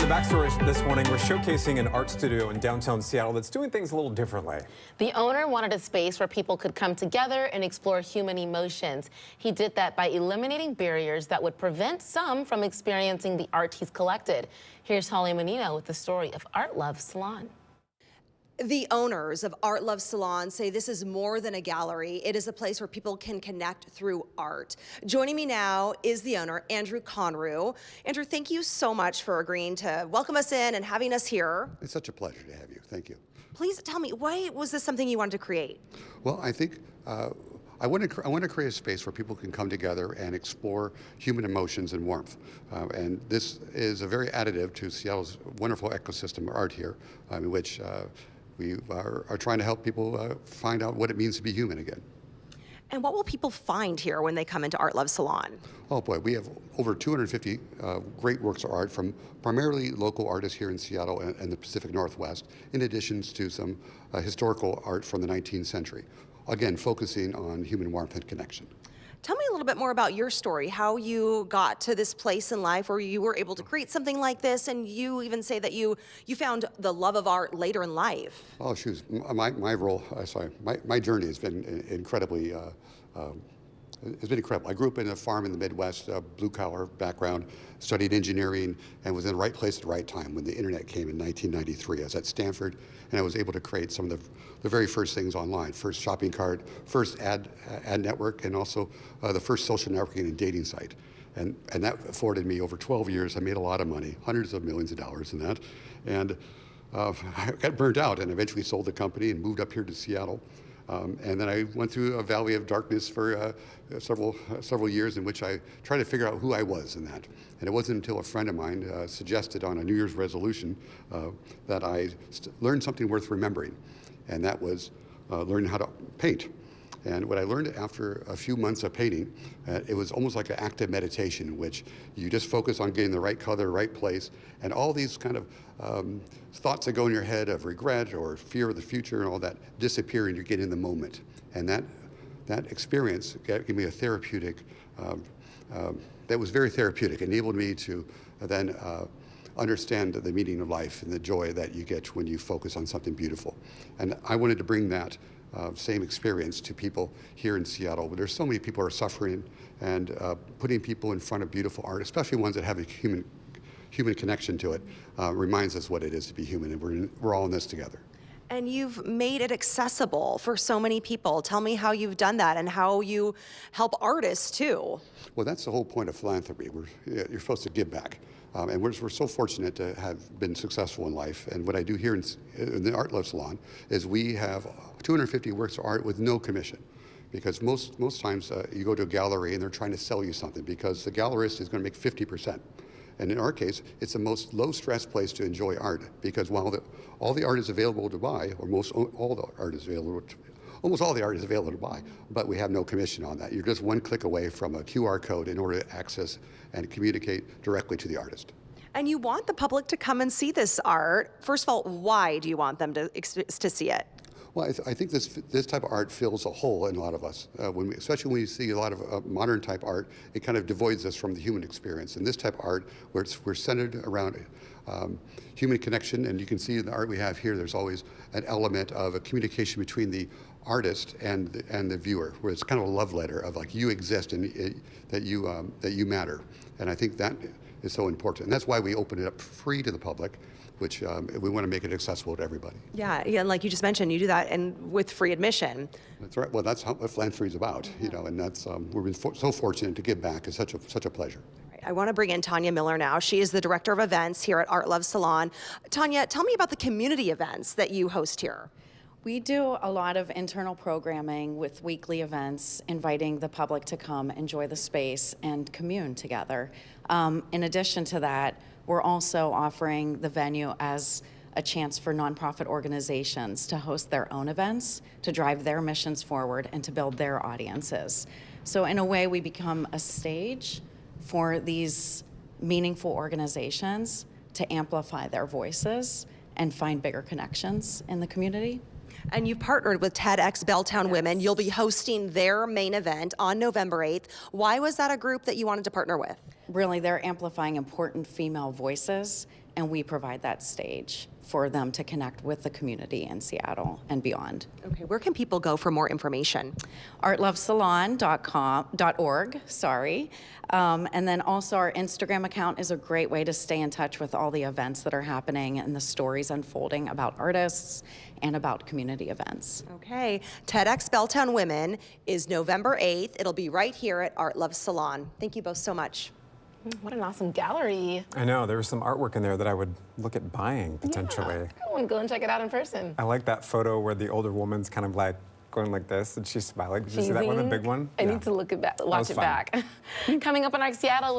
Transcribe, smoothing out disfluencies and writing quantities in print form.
the backstory this morning, we're showcasing an art studio in downtown Seattle that's doing things a little differently. The owner wanted a space where people could come together and explore human emotions. He did that by eliminating barriers that would prevent some from experiencing the art he's collected. Here's Holly Menino with the story of ArtLove Salon. The owners of ArtLove Salon say this is more than a gallery. It is a place where people can connect through art. Joining me now is the owner, Andrew Conru. Andrew, thank you so much for agreeing to welcome us in and having us here. It's such a pleasure to have you. Thank you. Please tell me, why was this something you wanted to create? Well, I think I want to create a space where people can come together and explore human emotions and warmth. And this is a very additive to Seattle's wonderful ecosystem of art here, in which we are trying to help people find out what it means to be human again. And what will people find here when they come into ArtLove Salon? Oh boy, we have over 250 great works of art from primarily local artists here in Seattle and the Pacific Northwest, in addition to some historical art from the 19th century. Again, focusing on human warmth and connection. Tell me a little bit more about your story, how you got to this place in life where you were able to create something like this, and you even say that you found the love of art later in life. Oh, shoot, my journey has been incredibly, it's been incredible. I grew up in a farm in the Midwest, blue-collar background, studied engineering, and was in the right place at the right time when the internet came in 1993. I was at Stanford, and I was able to create some of the very first things online. First shopping cart, first ad network, and also the first social networking and dating site. And that afforded me over 12 years. I made a lot of money, hundreds of millions of dollars in that. And I got burned out and eventually sold the company and moved up here to Seattle. And then I went through a valley of darkness for several years in which I tried to figure out who I was in that. And it wasn't until a friend of mine suggested on a New Year's resolution that I learned something worth remembering. And that was learning how to paint. And what I learned after a few months of painting, it was almost like an active meditation in which you just focus on getting the right color, right place, and all these kind of thoughts that go in your head of regret or fear of the future and all that disappear and you get in the moment. And that experience gave me a therapeutic, that was very therapeutic, enabled me to then understand the meaning of life and the joy that you get when you focus on something beautiful. And I wanted to bring that same experience to people here in Seattle. There's so many people who are suffering, and putting people in front of beautiful art, especially ones that have a human connection to it, reminds us what it is to be human, and we're all in this together. And you've made it accessible for so many people. Tell me how you've done that and how you help artists too. Well, that's the whole point of philanthropy. You're supposed to give back. And we're so fortunate to have been successful in life. And what I do here in the ArtLove Salon is we have 250 works of art with no commission. Because most times you go to a gallery and they're trying to sell you something because the gallerist is going to make 50%. And in our case, it's the most low-stress place to enjoy art because while all the art is available to buy, or almost all the art is available to buy, but we have no commission on that. You're just one click away from a QR code in order to access and communicate directly to the artist. And you want the public to come and see this art. First of all, why do you want them to see it? Well, I think this type of art fills a hole in a lot of us. Especially when you see a lot of modern type art, it kind of devoids us from the human experience. And this type of art, where we're centered around human connection, and you can see in the art we have here, there's always an element of a communication between the artist and the viewer, where it's kind of a love letter of like you exist and that you matter. And I think that is so important. And that's why we open it up free to the public, which we want to make it accessible to everybody. Yeah, and like you just mentioned, you do that and with free admission. That's right. Well, that's what philanthropy is about, you know, and that's we've been so fortunate to give back. It's such a pleasure. I want to bring in Tanya Miller now. She is the director of events here at ArtLove Salon. Tanya, tell me about the community events that you host here. We do a lot of internal programming with weekly events, inviting the public to come enjoy the space and commune together. In addition to that, we're also offering the venue as a chance for nonprofit organizations to host their own events, to drive their missions forward, and to build their audiences. So in a way, we become a stage for these meaningful organizations to amplify their voices and find bigger connections in the community. And you've partnered with TEDx Belltown Women. You'll be hosting their main event on November 8th. Why was that a group that you wanted to partner with? Really, they're amplifying important female voices and we provide that stage for them to connect with the community in Seattle and beyond. Okay, where can people go for more information? ArtLoveSalon.org, sorry. And then also our Instagram account is a great way to stay in touch with all the events that are happening and the stories unfolding about artists and about community events. Okay, TEDx Belltown Women is November 8th. It'll be right here at ArtLove Salon. Thank you both so much. What an awesome gallery. I know, there was some artwork in there that I would look at buying potentially. Yeah, I want to go and check it out in person. I like that photo where the older woman's kind of like going like this and she's smiling. Did you see that one, the big one? I Yeah. need to look at that, watch was it fun. back. Coming up in our Seattle